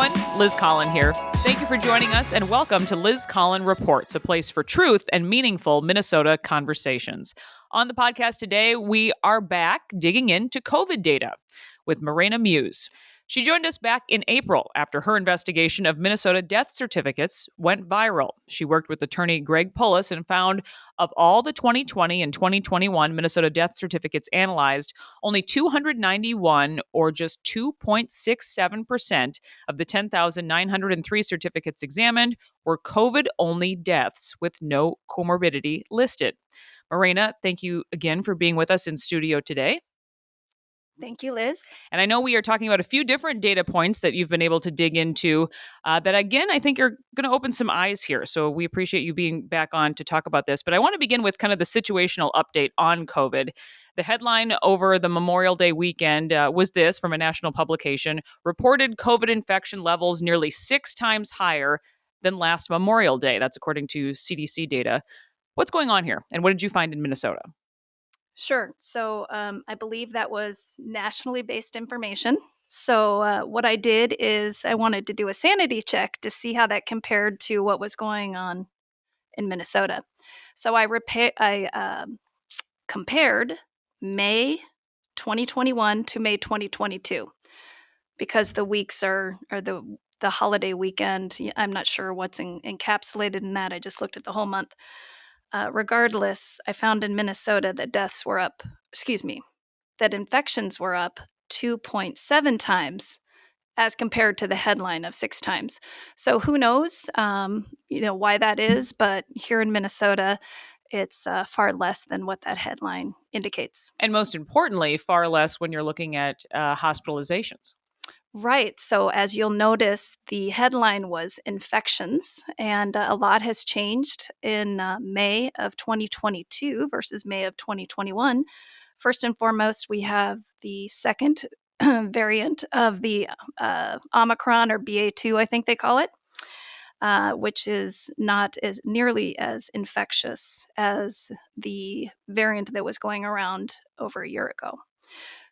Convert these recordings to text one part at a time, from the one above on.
everyone. Liz Collin here. Thank you for joining us and welcome to Liz Collin Reports, a place for truth and meaningful Minnesota conversations. On the podcast today, we are back digging into COVID data with Marina Muse. She joined us back in April after her investigation of Minnesota death certificates went viral. She worked with attorney Greg Pullis and found of all the 2020 and 2021 Minnesota death certificates analyzed, only 291, or just 2.67% of the 10,903 certificates examined, were COVID-only deaths with no comorbidity listed. Marina, thank you again for being with us in studio today. Thank you, Liz. And I know we are talking about a few different data points that you've been able to dig into that, again, I think are going to open some eyes here. So we appreciate you being back on to talk about this. But I want to begin with kind of the situational update on COVID. The headline over the Memorial Day weekend was this from a national publication: reported COVID infection levels nearly 6 times higher than last Memorial Day. That's according to CDC data. What's going on here? And what did you find in Minnesota? Sure. So I believe that was nationally based information. So what I did is I wanted to do a sanity check to see how that compared to what was going on in Minnesota. So I compared May 2021 to May 2022 because the weeks are the holiday weekend. I'm not sure what's encapsulated in that. I just looked at the whole month. Regardless, I found in Minnesota that that infections were up 2.7 times as compared to the headline of 6 times. So who knows, why that is, but here in Minnesota, it's far less than what that headline indicates. And most importantly, far less when you're looking at hospitalizations. Right. So, as you'll notice, the headline was infections, and a lot has changed in May of 2022 versus May of 2021. First and foremost, we have the second variant of the Omicron, or BA2, I think they call it, which is not as nearly as infectious as the variant that was going around over a year ago.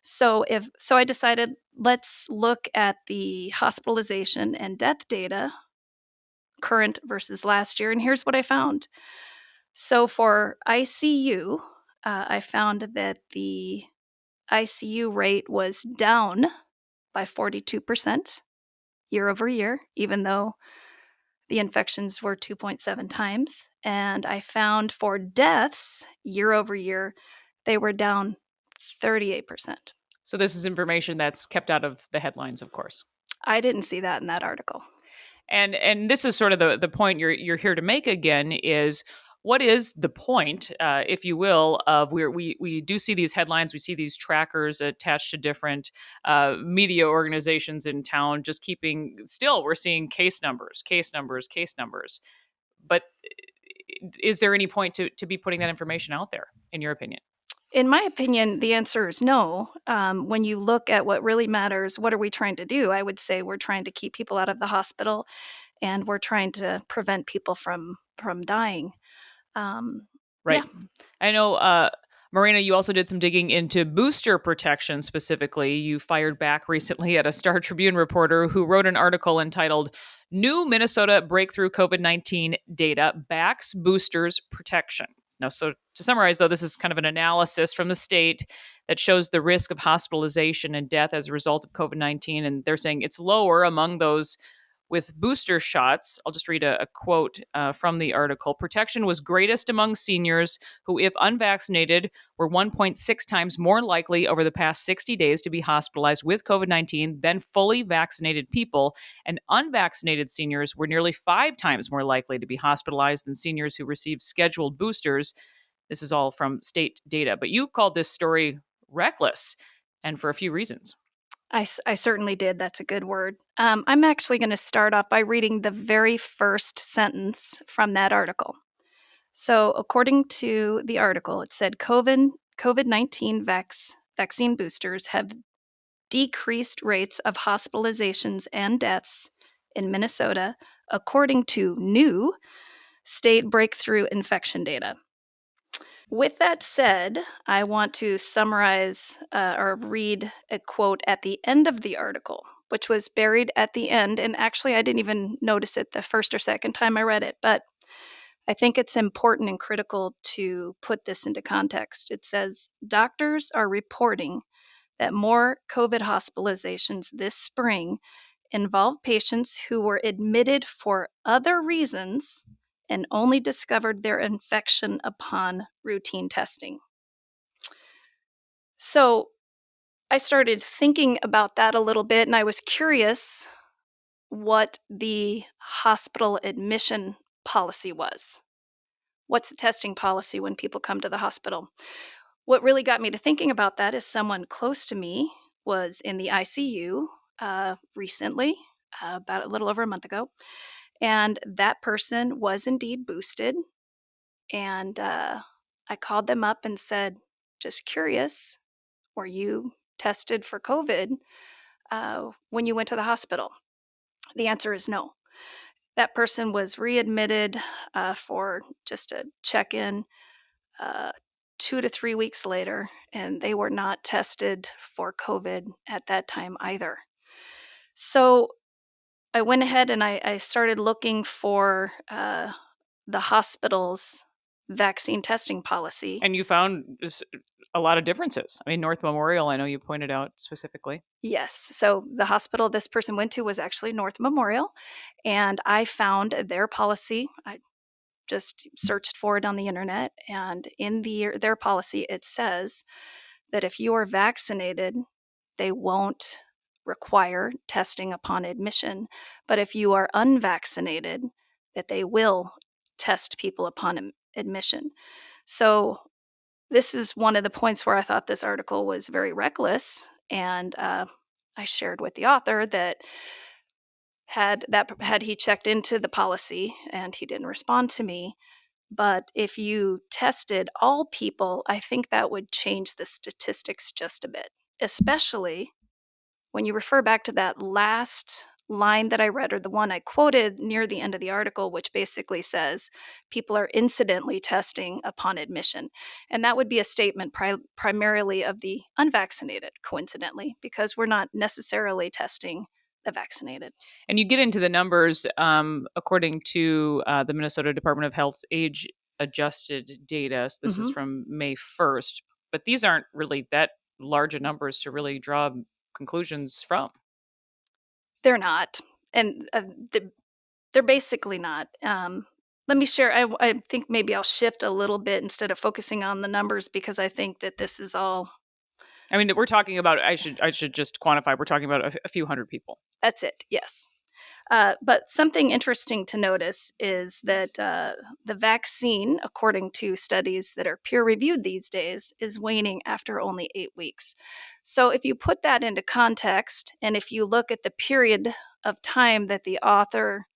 So I decided, let's look at the hospitalization and death data, current versus last year, and here's what I found. So for ICU, I found that the ICU rate was down by 42% year over year, even though the infections were 2.7 times. And I found for deaths year over year, they were down 38%. So this is information that's kept out of the headlines, of course. I didn't see that in that article. And this is sort of the point you're here to make again is, what is the point, if you will, of we do see these headlines, we see these trackers attached to different media organizations in town, just keeping still, we're seeing case numbers. But is there any point to be putting that information out there, in your opinion? In my opinion, the answer is no. When you look at what really matters, what are we trying to do? I would say we're trying to keep people out of the hospital, and we're trying to prevent people from dying. Right. Yeah. I know, Marina, you also did some digging into booster protection specifically. You fired back recently at a Star Tribune reporter who wrote an article entitled "New Minnesota Breakthrough COVID-19 Data Backs Boosters Protection." Now, so to summarize, though, this is kind of an analysis from the state that shows the risk of hospitalization and death as a result of COVID-19. And they're saying it's lower among those with booster shots. I'll just read a quote from the article. Protection was greatest among seniors who, if unvaccinated, were 1.6 times more likely over the past 60 days to be hospitalized with COVID-19 than fully vaccinated people. And unvaccinated seniors were nearly 5 times more likely to be hospitalized than seniors who received scheduled boosters. This is all from state data. But you called this story reckless, and for a few reasons. I certainly did. That's a good word. I'm actually going to start off by reading the very first sentence from that article. So, according to the article, it said COVID-19 vaccine boosters have decreased rates of hospitalizations and deaths in Minnesota, according to new state breakthrough infection data. With that said, I want to summarize or read a quote at the end of the article, which was buried at the end. And actually, I didn't even notice it the first or second time I read it, but I think it's important and critical to put this into context. It says doctors are reporting that more COVID hospitalizations this spring involve patients who were admitted for other reasons and only discovered their infection upon routine testing. So I started thinking about that a little bit, and I was curious what the hospital admission policy was. What's the testing policy when people come to the hospital? What really got me to thinking about that is someone close to me was in the ICU recently, about a little over a month ago, and that person was indeed boosted. And I called them up and said, just curious, were you tested for COVID when you went to the hospital? The answer is no. That person was readmitted for just a check in uh, 2 to 3 weeks later, and they were not tested for COVID at that time either. So I went ahead and I started looking for the hospital's vaccine testing policy. And you found a lot of differences. I mean, North Memorial, I know you pointed out specifically. Yes. So the hospital this person went to was actually North Memorial, and I found their policy. I just searched for it on the internet, and in their policy, it says that if you are vaccinated, they won't require testing upon admission. But if you are unvaccinated, that they will test people upon admission. So this is one of the points where I thought this article was very reckless, and I shared with the author that had he checked into the policy, and he didn't respond to me. But if you tested all people, I think that would change the statistics just a bit, especially when you refer back to that last line that I read, or the one I quoted near the end of the article, which basically says people are incidentally testing upon admission. And that would be a statement primarily of the unvaccinated, coincidentally, because we're not necessarily testing the vaccinated. And you get into the numbers according to the Minnesota Department of Health's age adjusted data. So this is Mhm. from May 1st, but these aren't really that large of numbers to really draw conclusions from. They're not. And they're basically not. Let me share. I think maybe I'll shift a little bit instead of focusing on the numbers, because I think that this is all. I mean, we're talking about. I should just quantify. We're talking about a few hundred people. That's it. Yes. But something interesting to notice is that the vaccine, according to studies that are peer reviewed these days, is waning after only 8 weeks. So, if you put that into context, and if you look at the period of time that the author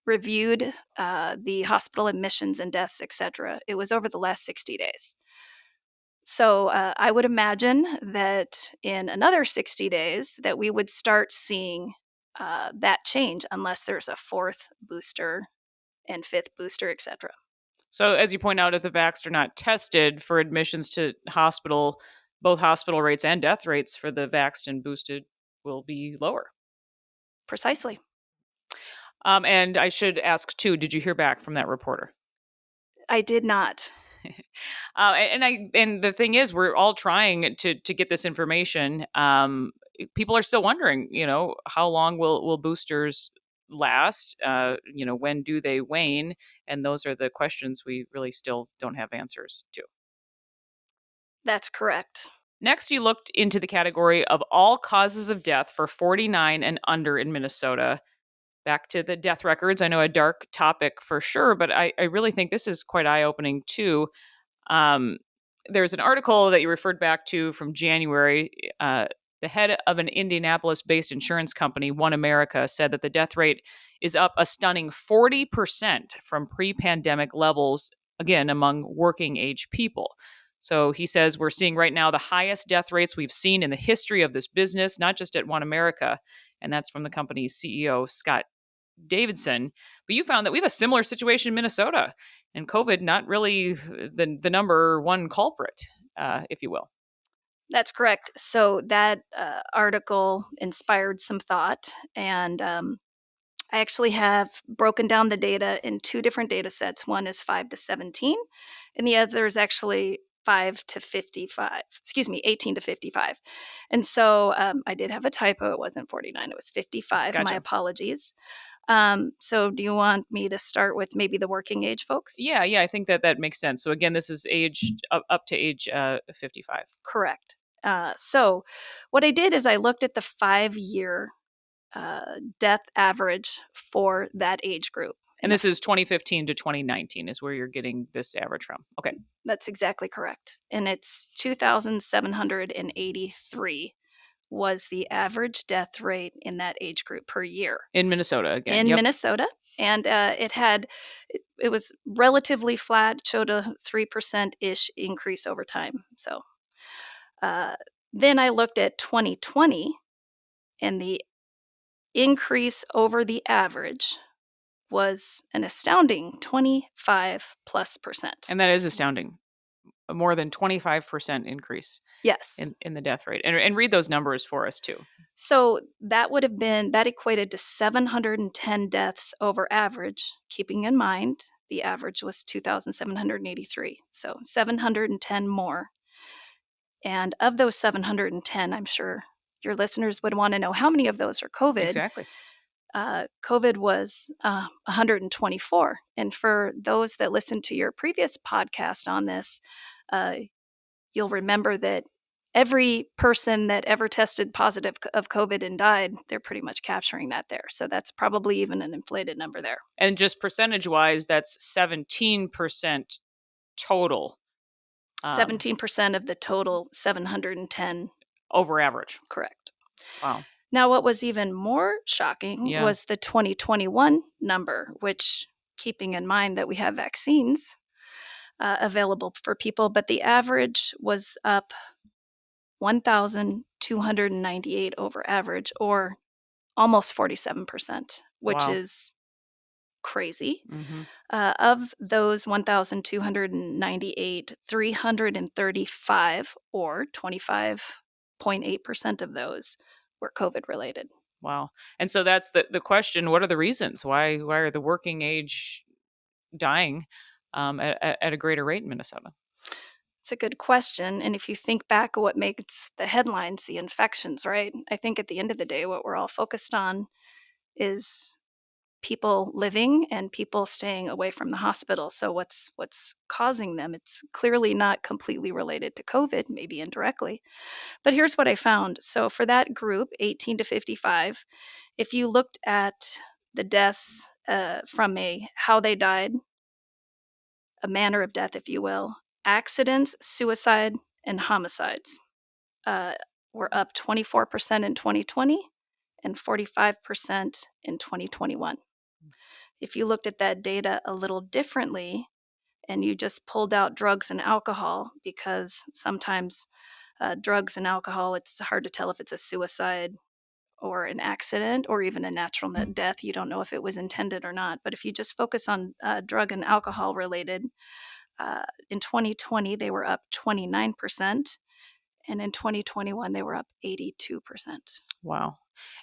reviewed the hospital admissions and deaths, etc., it was over the last 60 days. So I would imagine that in another 60 days that we would start seeing that change, unless there's a fourth booster and fifth booster, etc. So, as you point out, if the vaxxed are not tested for admissions to hospital, both hospital rates and death rates for the vaxxed and boosted will be lower. Precisely. And I should ask too, did you hear back from that reporter? I did not. And the thing is, we're all trying to get this information. People are still wondering, how long will boosters last? When do they wane? And those are the questions we really still don't have answers to. That's correct. Next, you looked into the category of all causes of death for 49 and under in Minnesota. Back to the death records. I know a dark topic for sure, but I really think this is quite eye opening too. Um, there's an article that you referred back to from January. The head of an Indianapolis based insurance company, One America, said that the death rate is up a stunning 40% from pre pandemic levels, again, among working age people. So he says we're seeing right now the highest death rates we've seen in the history of this business, not just at One America. And that's from the company's CEO, Scott Davidson. But you found that we have a similar situation in Minnesota, and COVID not really the number one culprit, if you will. That's correct. So that article inspired some thought, and I actually have broken down the data in two different data sets. One is 5 to 17, and the other is actually 5 to 55. Excuse me, 18 to 55. And so I did have a typo. It wasn't 49, it was 55. My Gotcha. apologies. So do you want me to start with maybe the working age folks? Yeah, yeah, I think that makes sense. So again, this is aged up to age 55. Correct. So what I did is I looked at the 5 year death average for that age group. And this is 2015 to 2019 is where you're getting this average from. Okay. That's exactly correct. And it's 2,783 was the average death rate in that age group per year In Minnesota again. in Yep. Minnesota. And it was relatively flat, showed a 3% ish increase over time. So then I looked at 2020, and the increase over the average was an astounding 25 plus percent. And that is astounding. A more than 25% increase Yes. in the death rate. And read those numbers for us too. So that equated to 710 deaths over average, keeping in mind the average was 2,783. So 710 more. And of those 710, I'm sure your listeners would want to know how many of those are COVID. Exactly. COVID was 124. And for those that listened to your previous podcast on this, you'll remember that every person that ever tested positive of COVID and died, they're pretty much capturing that there. So that's probably even an inflated number there. And just percentage wise, that's 17% total. 17% of the total 710. Over average. Correct. Wow. Now, what was even more shocking was the 2021 number, which, keeping in mind that we have vaccines available for people, but the average was up 1,298 over average, or almost 47%, which Wow. is crazy. Mm-hmm. Of those 1,298, 335, or 25.8% of those were COVID related. Wow. And so that's the question. What are the reasons? Why are the working age dying at a greater rate in Minnesota? It's a good question. And if you think back of what makes the headlines, the infections, right? I think at the end of the day, what we're all focused on is people living and people staying away from the hospital. So what's causing them? It's clearly not completely related to COVID, maybe indirectly. But here's what I found. So for that group, 18 to 55, if you looked at the deaths from how they died, a manner of death, if you will, accidents, suicide, and homicides uh, were up 24% in 2020 and 45% in 2021. If you looked at that data a little differently and you just pulled out drugs and alcohol, because sometimes drugs and alcohol, it's hard to tell if it's a suicide or an accident or even a natural death. You don't know if it was intended or not. But if you just focus on drug and alcohol related, in 2020, they were up 29%. And in 2021, they were up 82%. Wow.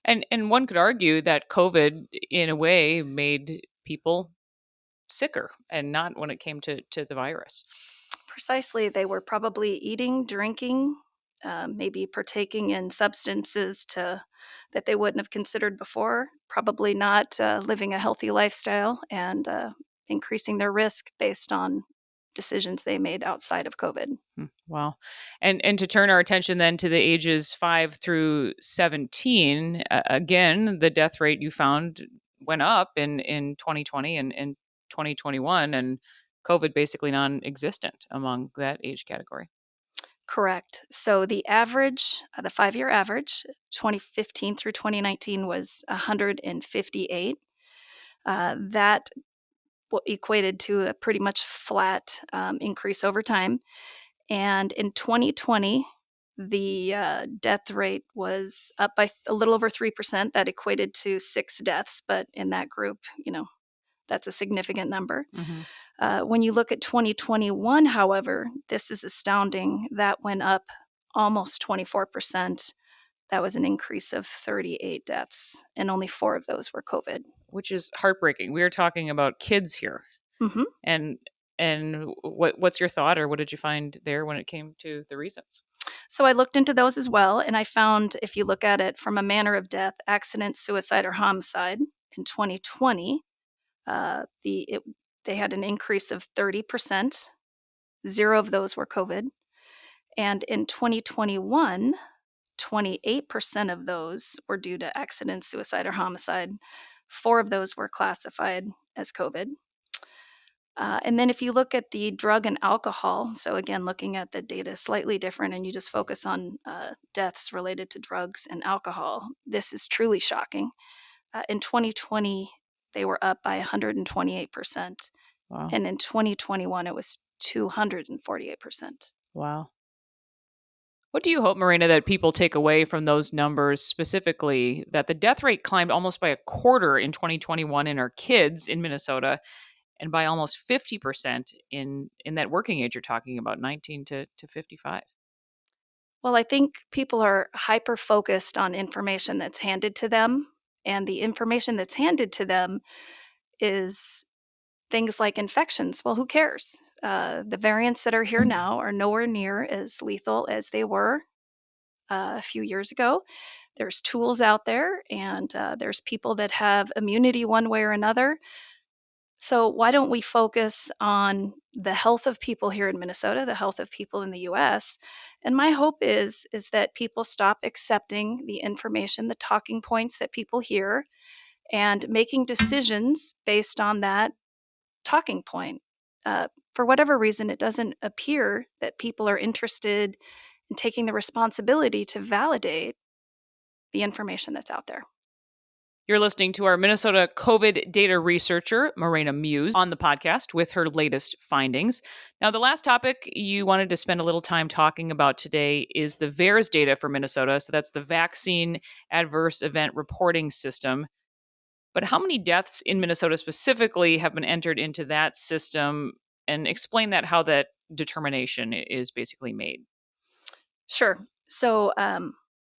And one could argue that COVID, in a way, made people sicker, and not when it came to the virus. Precisely. They were probably eating, drinking, maybe partaking in substances that they wouldn't have considered before, probably not living a healthy lifestyle, and increasing their risk based on decisions they made outside of COVID. Wow. And to turn our attention then to the ages 5 through 17, again, the death rate you found went up in 2020 and in 2021, and COVID basically non-existent among that age category. Correct. So the average, the 5 year average, 2015 through 2019 was 158. That equated to a pretty much flat increase over time. And in 2020, the death rate was up by a little over 3%. That equated to 6 deaths. But in that group, that's a significant number. Mm-hmm. When you look at 2021, however, this is astounding. That went up almost 24%. That was an increase of 38 deaths, and only 4 of those were COVID. Which is heartbreaking. We are talking about kids here. Mm-hmm. And what's your thought, or what did you find there when it came to the reasons? So I looked into those as well, and I found if you look at it from a manner of death, accident, suicide, or homicide, in 2020, they had an increase of 30%. 0 of those were COVID. And in 2021, 28% of those were due to accident, suicide, or homicide. 4 of those were classified as COVID. And then if you look at the drug and alcohol, so again, looking at the data slightly different, and you just focus on deaths related to drugs and alcohol, this is truly shocking. In 2020, they were up by 128%. Wow. And in 2021, it was 248%. Wow. What do you hope, Marina, that people take away from those numbers, specifically that the death rate climbed almost by a quarter in 2021 in our kids in Minnesota, and by almost 50% in that working age you're talking about, 19 to 55? Well, I think people are hyper focused on information that's handed to them. And the information that's handed to them is things like infections. Well, who cares? The variants that are here now are nowhere near as lethal as they were a few years ago. There's tools out there, and there's people that have immunity one way or another. So why don't we focus on the health of people here in Minnesota, the health of people in the US? And my hope is that people stop accepting the information, the talking points that people hear, and making decisions based on that talking point. For whatever reason, it doesn't appear that people are interested in taking the responsibility to validate the information that's out there. You're listening to our Minnesota COVID data researcher, Marina Muse, on the podcast with her latest findings. Now, the last topic you wanted to spend a little time talking about today is the vares data for Minnesota. So that's the Vaccine Adverse Event Reporting System. But how many deaths in Minnesota specifically have been entered into that system? And explain that, how that determination is basically made. Sure. So,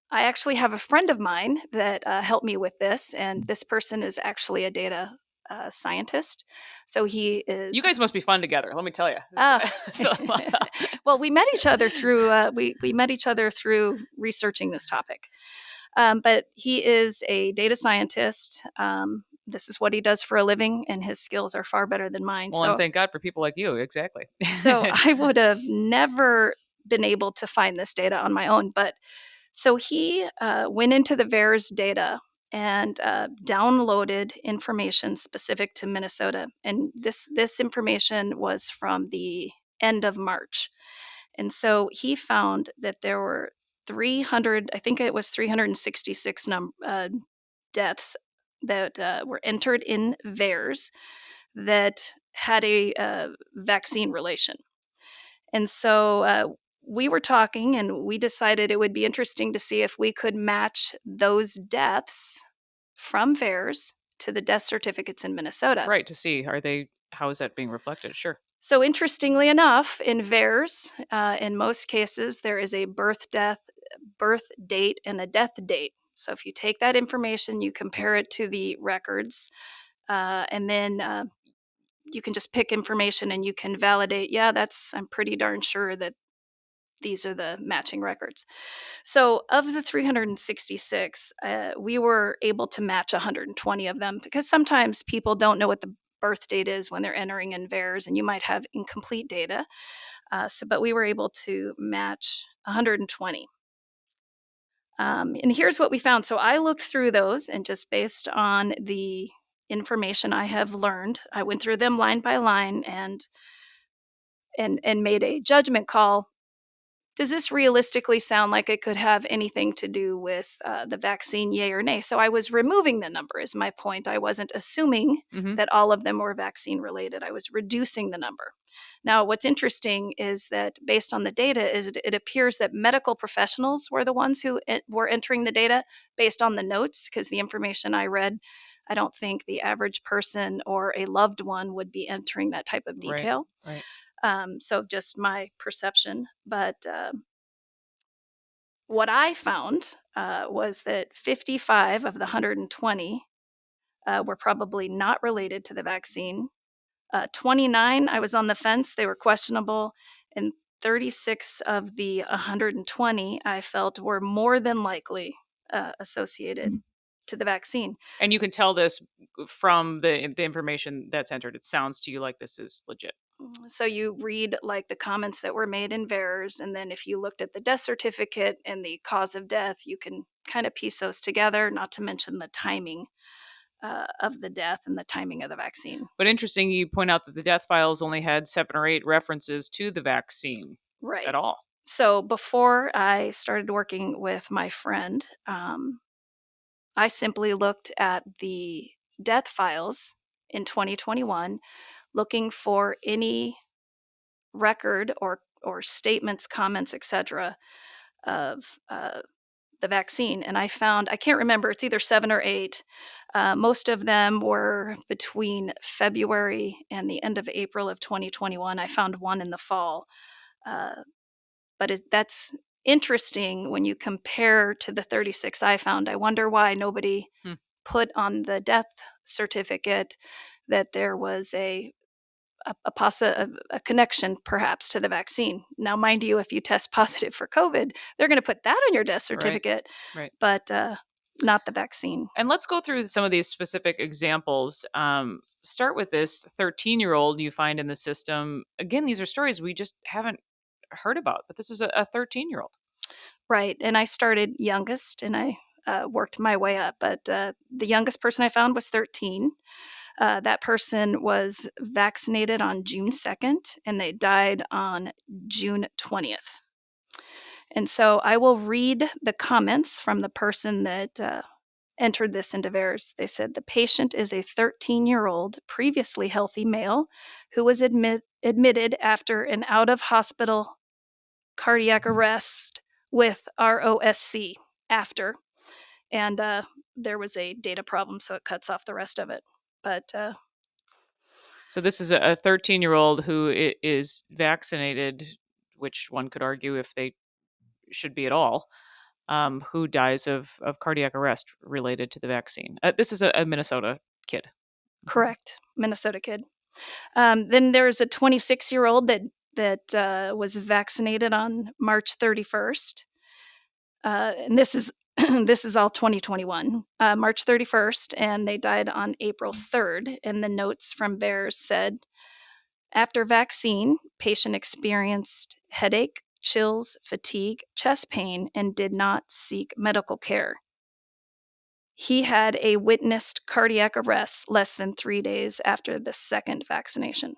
I actually have a friend of mine that helped me with this, and this person is actually a data scientist. So he You is. guys must be fun together, let me tell you. Uh, So, well, we met each other through we met each other through researching this topic. But he is a data scientist. This is what he does for a living, and his skills are far better than mine. well, and thank God for people like you. Exactly. So I would have never been able to find this data on my own. But so he went into the VAERS data and downloaded information specific to Minnesota. And this information was from the end of March. And so he found that there were 300, I think it was 366 deaths that were entered in VAERS that had a vaccine relation. And so we were talking, and we decided it would be interesting to see if we could match those deaths from VAERS to the death certificates in Minnesota. Right, to see, how is that being reflected? Sure. So interestingly enough, in VAERS, in most cases, there is a birth date, and a death date. So if you take that information, you compare it to the records, and then you can just pick information and you can validate, I'm pretty darn sure that these are the matching records. So of the 366, we were able to match 120 of them, because sometimes people don't know what the birth date is when they're entering in VAERS, and you might have incomplete data. But we were able to match 120. And here's what we found. So I looked through those, and just based on the information I have learned, I went through them line by line and made a judgment call. Does this realistically sound like it could have anything to do with the vaccine, yay or nay? So I was removing the number, is my point. I wasn't assuming that all of them were vaccine related. I was reducing the number. Now, what's interesting is that based on the data, it appears that medical professionals were the ones who were entering the data based on the notes, because the information I read, I don't think the average person or a loved one would be entering that type of detail. Right. So just my perception. But What I found was that 55 of the 120 were probably not related to the vaccine. 29, I was on the fence, they were questionable, and 36 of the 120 I felt were more than likely associated to the vaccine. And you can tell this from the information that's entered. It sounds to you like this is legit. So you read like the comments that were made in VAERS, and then if you looked at the death certificate and the cause of death, you can kind of piece those together, not to mention the timing of the death and the timing of the vaccine. But interesting, you point out that the death files only had 7 or 8 references to the vaccine at Right. all. So before I started working with my friend, I simply looked at the death files in 2021, looking for any record or statements, comments, etc., of the vaccine. And I found, I can't remember, it's either 7 or 8. Most of them were between February and the end of April of 2021. I found one in the fall. Uh, but that's interesting when you compare to the 36 I found. I wonder why nobody Hmm. put on the death certificate that there was a connection perhaps to the vaccine. Now, mind you, if you test positive for COVID, they're going to put that on your death Right. certificate, Right. but not the vaccine. And let's go through some of these specific examples. Start with this 13-year-old you find in the system. Again, these are stories we just haven't heard about, but this is a 13-year-old. Right. And I started youngest and I worked my way up, but the youngest person I found was 13. That person was vaccinated on June 2nd and they died on June 20th. And so I will read the comments from the person that entered this into VAERS. They said the patient is a 13-year-old, previously healthy male who was admitted after an out of hospital cardiac arrest with ROSC after. And there was a data problem, so it cuts off the rest of it. But So this is a 13-year-old who is vaccinated, which one could argue if they should be at all, who dies of cardiac arrest related to the vaccine. This is a Minnesota kid. correct, Minnesota kid. Then there's a 26-year-old that was vaccinated on March 31st. And this is this is all 2021, March 31st, and they died on April 3rd. And the notes from VAERS said, after vaccine, patient experienced headache, chills, fatigue, chest pain, and did not seek medical care. He had a witnessed cardiac arrest less than 3 days after the second vaccination.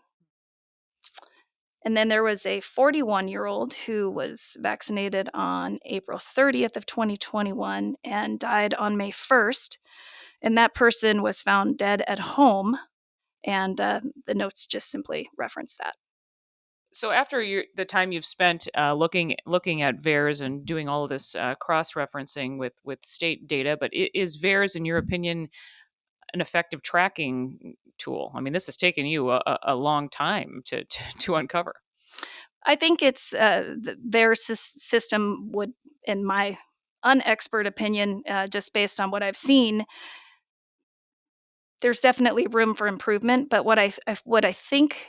And then there was a 41-year-old who was vaccinated on April 30th of 2021 and died on May 1st. And that person was found dead at home. And the notes just simply reference that. So after the time you've spent looking at VAERS and doing all of this cross referencing with state data, but is VAERS, in your opinion, an effective tracking tool? I mean, this has taken you a long time to uncover. I think it's their system would, in my unexpert opinion, just based on what I've seen, there's definitely room for improvement. But what I think,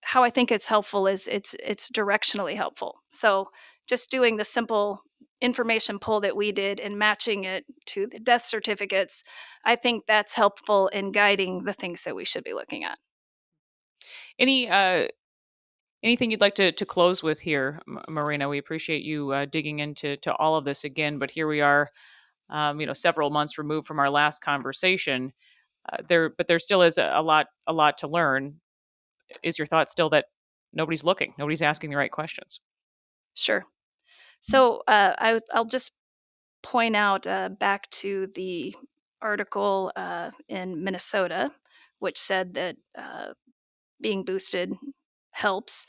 how I think it's helpful is it's directionally helpful. So just doing the simple information pull that we did and matching it to the death certificates, I think that's helpful in guiding the things that we should be looking at. Any anything you'd like to close with here, Marina? We appreciate you digging into all of this again, but here we are, several months removed from our last conversation. There still is a lot to learn. Is your thought still that nobody's looking, nobody's asking the right questions? Sure. So I'll just point out back to the article in Minnesota, which said that being boosted helps.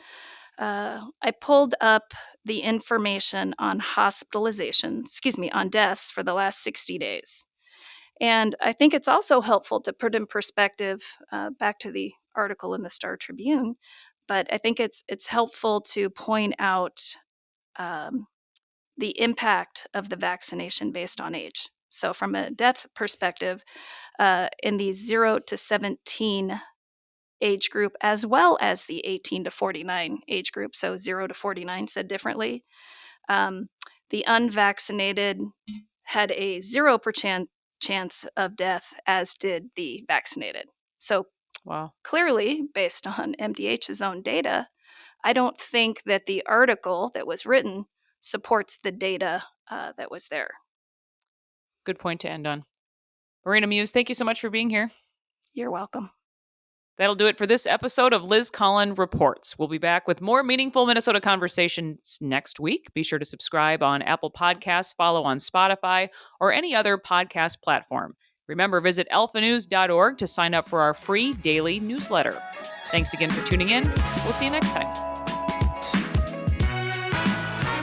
I pulled up the information on on deaths for the last 60 days. And I think it's also helpful to put in perspective, back to the article in the Star Tribune, but I think it's helpful to point out um, the impact of the vaccination based on age. So, from a death perspective, in the 0 to 17 age group, as well as the 18 to 49 age group, so 0 to 49 said differently, um, the unvaccinated had a 0% chance of death, as did the vaccinated. So, Wow. clearly, based on MDH's own data, I don't think that the article that was written supports the data that was there. Good point to end on. Marina Muse, thank you so much for being here. You're welcome. That'll do it for this episode of Liz Collin Reports. We'll be back with more meaningful Minnesota conversations next week. Be sure to subscribe on Apple Podcasts, follow on Spotify, or any other podcast platform. Remember, visit alphanews.org to sign up for our free daily newsletter. Thanks again for tuning in. We'll see you next time.